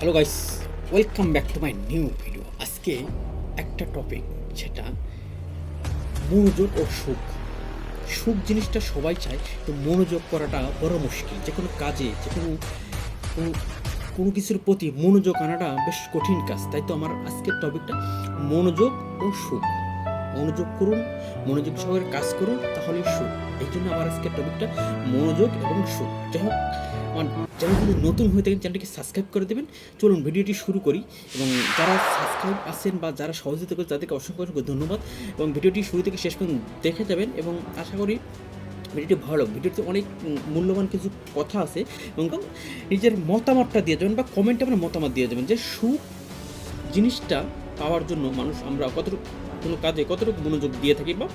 Hello guys, welcome back to my new video. আজকে একটা topic, যেটা মনোযোগ ও সুখ। সুখ জিনিসটা সবাই চায়, তো মনোযোগ করাটা বড় মুশকিল। যে কোনো কাজে, যে কোনো কোনো কোনো কিছুর প্রতি মনোযোগ আনাটা বেশ কঠিন কাজ। তাই তো আমার আজকের টপিকটা মনোযোগ ও সুখ। মনোযোগ করুন, মনোযোগ সহকারে কাজ করুন, তাহলেই সুখ। এই জন্য আমার আজকের টপিকটা মনোযোগ এবং সুখ। যাই হোক, আমার চ্যানেল যদি নতুন হয়ে থাকেন, চ্যানেলটিকে সাবস্ক্রাইব করে দেবেন। চলুন ভিডিওটি শুরু করি। এবং যারা সাবস্ক্রাইব আছেন বা যারা সহযোগিতা করে, তাদেরকে অসংখ্য অসংখ্য ধন্যবাদ। এবং ভিডিওটি শুরু থেকে শেষ পর্যন্ত দেখে যাবেন, এবং আশা করি ভিডিওটি ভালো লাগবে। ভিডিওতে অনেক মূল্যবান কিছু কথা আছে, এবং নিজের মতামতটা দিয়ে যাবেন বা কমেন্টে আপনার মতামত দিয়ে যাবেন যে সুখ জিনিসটা পাওয়ার জন্য আমরা কতটুকু কোনো কাজে কতটুকু মনোযোগ দিয়ে থাকি বা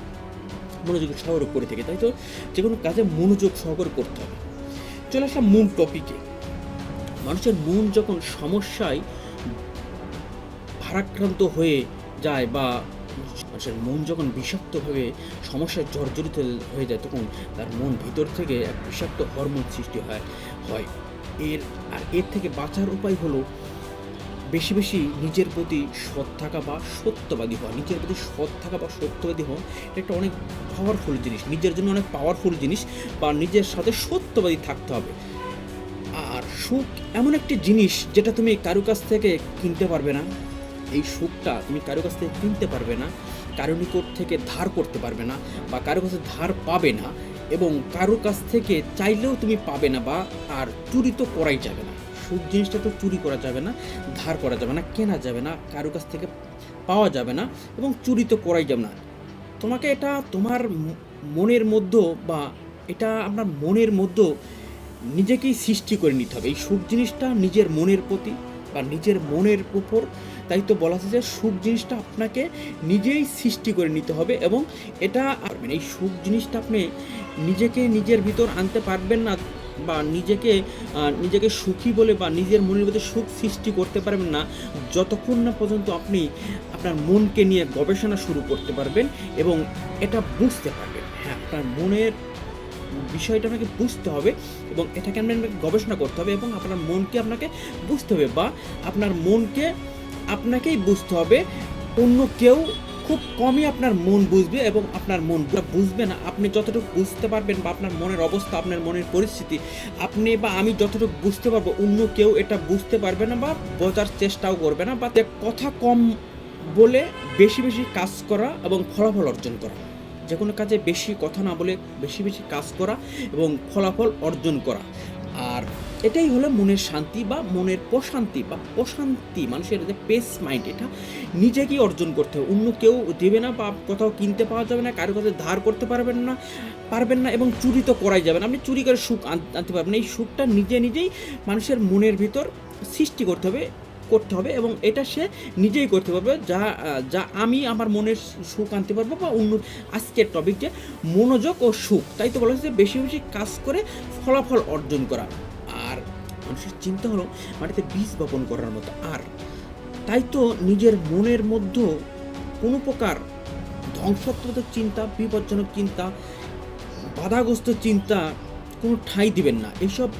মনোযোগ সহকারে করে থাকি। তাই তো যে কোনো কাজে মনোযোগ সহকারে করতে হবে। চলে আসলাম মূল টপিকে। মানুষের মন যখন সমস্যায় ভারাক্রান্ত হয়ে যায়, বা মানুষের মন যখন বিষাক্তভাবে সমস্যায় জর্জরিত হয়ে যায়, তখন তার মন ভিতর থেকে এক বিষাক্ত হরমোন সৃষ্টি হয়। এর থেকে বাঁচার উপায় হলো বেশি বেশি নিজের প্রতি সৎ থাকা বা সত্যবাদী হওয়া। নিজের প্রতি সৎ থাকা বা সত্যবাদী হওয়া, এটা একটা অনেক পাওয়ারফুল জিনিস, নিজের জন্য অনেক পাওয়ারফুল জিনিস। বা নিজের সাথে সত্যবাদী থাকতে হবে। আর সুখ এমন একটি জিনিস যেটা তুমি কারো কাছ থেকে কিনতে পারবে না। এই সুখটা তুমি কারো কাছ থেকে কিনতে পারবে না, কারো নিকট থেকে ধার করতে পারবে না, বা কারো কাছে ধার পাবে না, এবং কারো কাছ থেকে চাইলেও তুমি পাবে না, বা আর চুরি তো করাই যাবে না। সুখ জিনিসটা তো চুরি করা যাবে না, ধার করা যাবে না, কেনা যাবে না, কারো কাছ থেকে পাওয়া যাবে না, এবং চুরি তো করাই যাবে না। তোমাকে এটা তোমার মনের মধ্যে, বা এটা আপনার মনের মধ্যে নিজেকেই সৃষ্টি করে নিতে হবে। এই সুখ জিনিসটা নিজের মনের প্রতি বা নিজের মনের উপর। তাই তো বলা আছে যে সুখ জিনিসটা আপনাকে নিজেই সৃষ্টি করে নিতে হবে, এবং এটা এই সুখ জিনিসটা আপনি নিজের ভিতর আনতে পারবেন না, বা নিজেকে সুখী বলে বা নিজের মনের মধ্যে সুখ সৃষ্টি করতে পারবেন না, যতক্ষণ না পর্যন্ত আপনি আপনার মনকে নিয়ে গবেষণা শুরু করতে পারবেন এবং এটা বুঝতে পারবেন। হ্যাঁ, আপনার মনের বিষয়টা আপনাকে বুঝতে হবে, এবং এটাকে আপনাকে গবেষণা করতে হবে, এবং আপনার মনকে আপনাকে বুঝতে হবে, বা আপনার মনকে আপনাকেই বুঝতে হবে। অন্য কেউ খুব কমই আপনার মন বুঝবে, এবং আপনার মন বুঝবে না। আপনি যতটুকু বুঝতে পারবেন, বা আপনার মনের অবস্থা, আপনার মনের পরিস্থিতি আপনি বা আমি যতটুকু বুঝতে পারবো, অন্য কেউ এটা বুঝতে পারবে না বা বোঝার চেষ্টাও করবে না। বা কথা কম বলে বেশি বেশি কাজ করা এবং ফলাফল অর্জন করা। যে কোনো কাজে বেশি কথা না বলে বেশি বেশি কাজ করা এবং ফলাফল অর্জন করা। আর এটাই হলো মনের শান্তি বা মনের প্রশান্তি বা প্রশান্তি। মানুষের যে পেস মাইন্ড, এটা নিজেকেই অর্জন করতে হবে। অন্য কেউ দেবে না, বা কোথাও কিনতে পাওয়া যাবে না, কারো কাছে ধার করতে পারবেন না, এবং চুরি তো করাই যাবে না। আপনি চুরি করে সুখ আনতে পারবেন না। এই সুখটা নিজেই মানুষের মনের ভিতর সৃষ্টি করতে হবে, এবং এটা সে নিজেই করতে পারবে, যা আমি আমার মনের সুখ আনতে পারবো। বা অন্য আজকের টপিক যে মনোযোগ ও সুখ। তাই তো বলা হচ্ছে বেশি বেশি কাজ করে ফলাফল অর্জন করা। আর মানুষের চিন্তা হলো মাটিতে বীজ বপন করার মতো। আর তাই তো নিজের মনের মধ্যে কোনো প্রকার ধ্বংসাত্মক চিন্তা, বিপজ্জনক চিন্তা, বাধাগ্রস্ত চিন্তা কোনো ঠাঁই দিবেন না। এইসব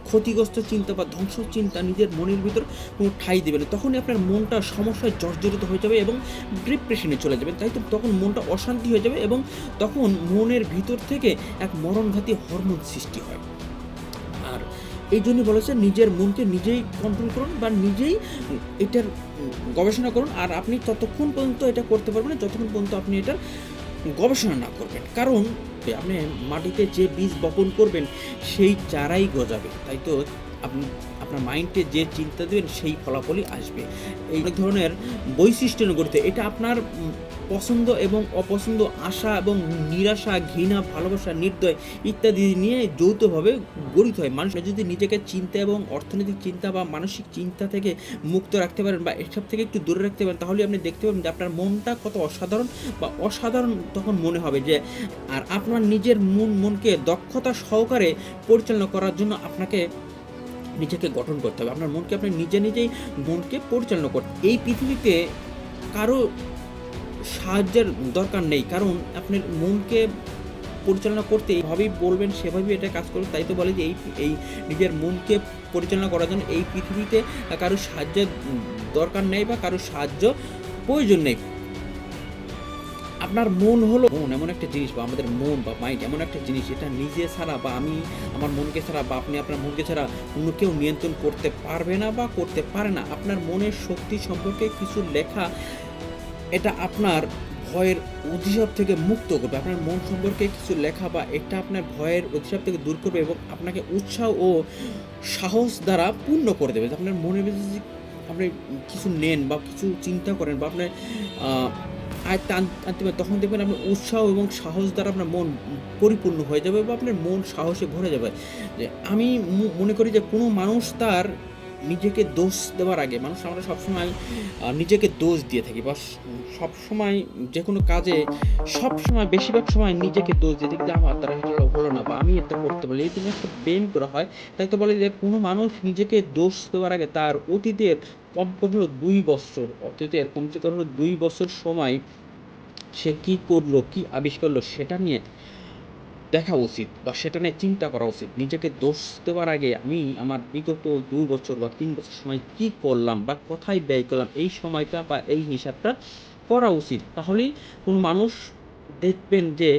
ক্ষতিগ্রস্ত চিন্তা বা ধ্বংস চিন্তা নিজের মনের ভিতর কোনো ঠাঁই দেবে না। তখনই আপনার মনটা সমস্যায় জর্জরিত হয়ে যাবে এবং ডিপ্রেশনে চলে যাবে। তাই তো তখন মনটা অশান্তি হয়ে যাবে, এবং তখন মনের ভিতর থেকে এক মরণঘাতী হরমোন সৃষ্টি হয়। আর এই জন্য বলেছে নিজের মনকে নিজেই কন্ট্রোল করুন, বা নিজেই এটার গবেষণা করুন। আর আপনি ততক্ষণ পর্যন্ত এটা করতে পারবেন না যতক্ষণ পর্যন্ত আপনি এটার গবেষণা না করবেন। কারণ আপনি মাটিতে যে বীজ বপন করবেন সেই চারাই গজাবে। তাই তো আপনি আপনার মাইন্ডে যে চিন্তা দেবেন সেই ফলাফলই আসবে। এই ধরনের বৈশিষ্ট্য গঠিত। এটা আপনার পছন্দ এবং অপছন্দ, আশা এবং নিরাশা, ঘৃণা, ভালোবাসা, নির্দয় ইত্যাদি নিয়ে যৌথভাবে গঠিত হয়। মানুষ যদি নিজেকে চিন্তা এবং অর্থনৈতিক চিন্তা বা মানসিক চিন্তা থেকে মুক্ত রাখতে পারেন, বা এসব থেকে একটু দূরে রাখতে পারেন, তাহলে আপনি দেখতে পাবেন যে আপনার মনটা কত অসাধারণ তখন মনে হবে। যে আর আপনার নিজের মনকে দক্ষতা সহকারে পরিচালনা করার জন্য আপনাকে নিজেকে গঠন করতে হবে। আপনার মনকে আপনি নিজেই মনকে পরিচালনা করতে। এই পৃথিবীতে কারো সাহায্যের দরকার নেই, কারণ আপনার মনকে পরিচালনা করতে এইভাবেই বলবেন, সেভাবেই এটা কাজ করবে। তাই তো বলে যে এই নিজের মনকে পরিচালনা করার জন্য এই পৃথিবীতে কারোর সাহায্যের দরকার নেই বা কারোর সাহায্য প্রয়োজন নেই। আপনার মন হলো এমন একটা জিনিস, বা আমাদের মন বা মাইন্ড এমন একটা জিনিস, এটা নিজে ছাড়া বা আমি আমার মনকে ছাড়া বা আপনি আপনার মনকে ছাড়া অন্য কেউ নিয়ন্ত্রণ করতে পারবে না বা করতে পারে না। আপনার মনের শক্তি সম্পর্কে কিছু লেখা, এটা আপনার ভয়ের অভিশাপ থেকে মুক্ত করবে। আপনার মন সম্পর্কে কিছু লেখা বা এটা আপনার ভয়ের অভিশাপ থেকে দূর করবে এবং আপনাকে উৎসাহ ও সাহস দ্বারা পূর্ণ করে দেবে। আপনার মনের ভিতরে যদি আপনি কিছু নেন বা কিছু চিন্তা করেন বা আপনার আয়ত্তে আনতে পারেন, তখন দেখবেন আপনার উৎসাহ এবং সাহস দ্বারা আপনার মন পরিপূর্ণ হয়ে যাবে বা আপনার মন সাহসে ভরে যাবে। যে আমি মনে করি যে কোনো মানুষ তার নিজেকে দোষ দেওয়ার আগে, আমরা সবসময় নিজেকে দোষ দিয়ে থাকি বা সবসময় যে কোনো কাজে সবসময় বেশিরভাগ সময় নিজেকে দোষ দিয়ে থাকি যে আমার দ্বারা এটা হলো না বা আমি এটা করতে পারি, এই জন্য একটা ব্লেম করা হয়। তাই তো বলে যে কোনো মানুষ নিজেকে দোষ দেওয়ার আগে তার অতীতের কমপক্ষে হলো ২ বৎসর, অতীতের কমসে কম হলো ২ বছর সময় সে কী করলো, কী আবিষ্কার করলো সেটা নিয়ে দেখা উচিত বা সেটা নিয়ে চিন্তা করা উচিত। নিজেকে দোষ দেওয়ার আগে আমি আমার বিগত ২ বছর বা ৩ বছর সময় কী করলাম বা কোথায় ব্যয় করলাম, এই সময়টা বা এই হিসাবটা করা উচিত। তাহলেই কোনো মানুষ দেখবেন যে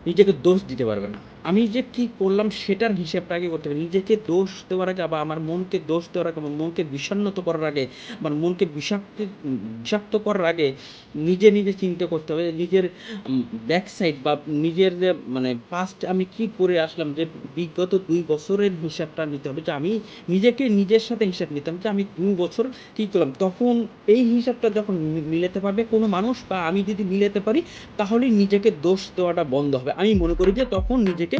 নিজেকে দোষ দিতে পারবে না। আমি যে কী করলাম সেটার হিসেবটা আগে করতে হবে। নিজেকে দোষ দেওয়ার আগে বা আমার মনকে দোষ দেওয়ার আগে, আমার মনকে বিষণ্ণত করার আগে, আমার মনকে বিষাক্ত করার আগে নিজে চিন্তা করতে হবে। নিজের ব্যাক সাইড বা নিজের যে মানে পাস্ট আমি কি করে আসলাম, যে বিগত ২ বছরের হিসাবটা নিতে হবে। যে আমি নিজেকে নিজের সাথে হিসাব নিতাম যে আমি ২ বছর কী করলাম। তখন এই হিসাবটা যখন মিলাতে পারবে কোনো মানুষ বা আমি যদি মিলাতে পারি, তাহলেই নিজেকে দোষ দেওয়াটা বন্ধ হবে। আমি মনে করি যে তখন নিজেকে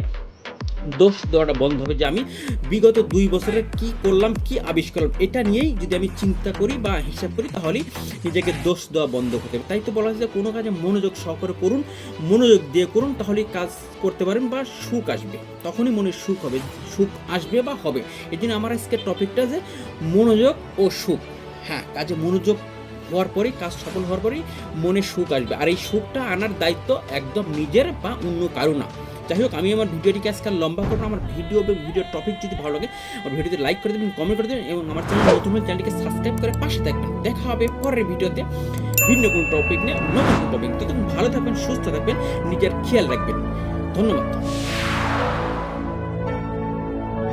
দোষ দেওয়াটা বন্ধ হবে যে আমি বিগত ২ বছরে কী করলাম, কী আবিষ্কার করলাম, এটা নিয়েই যদি আমি চিন্তা করি বা হিসাব করি, তাহলেই নিজেকে দোষ দেওয়া বন্ধ হতে হবে। তাই তো বলা হয় যে কোনো কাজে মনোযোগ সহকারে করুন, মনোযোগ দিয়ে করুন, তাহলেই কাজ করতে পারেন বা সুখ আসবে। তখনই মনের সুখ হবে, সুখ আসবে বা হবে। এই জন্য আমার আজকের টপিকটা যে মনোযোগ ও সুখ। হ্যাঁ, কাজে মনোযোগ হওয়ার পরেই, কাজ সফল হওয়ার পরেই মনে সুখ আসবে। আর এই সুখটা আনার দায়িত্ব একদম নিজের বা অন্য কারো না। যাই হোক, আমি আমার ভিডিওটিকে আজকাল লম্বা করবো। আমার ভিডিও এবং ভিডিওর টপিক যদি ভালো লাগে, আমার ভিডিওতে লাইক করে দেবেন, কমেন্ট করে দেবেন এবং আমার চ্যানেল নতুন হলে চ্যানেলটিকে সাবস্ক্রাইব করে পাশে থাকবেন। দেখা হবে পরের ভিডিওতে ভিন্ন কোনো টপিক নিয়ে, নতুন কোনো টপিক। তখন ভালো থাকবেন, সুস্থ থাকবেন, নিজের খেয়াল রাখবেন। ধন্যবাদ।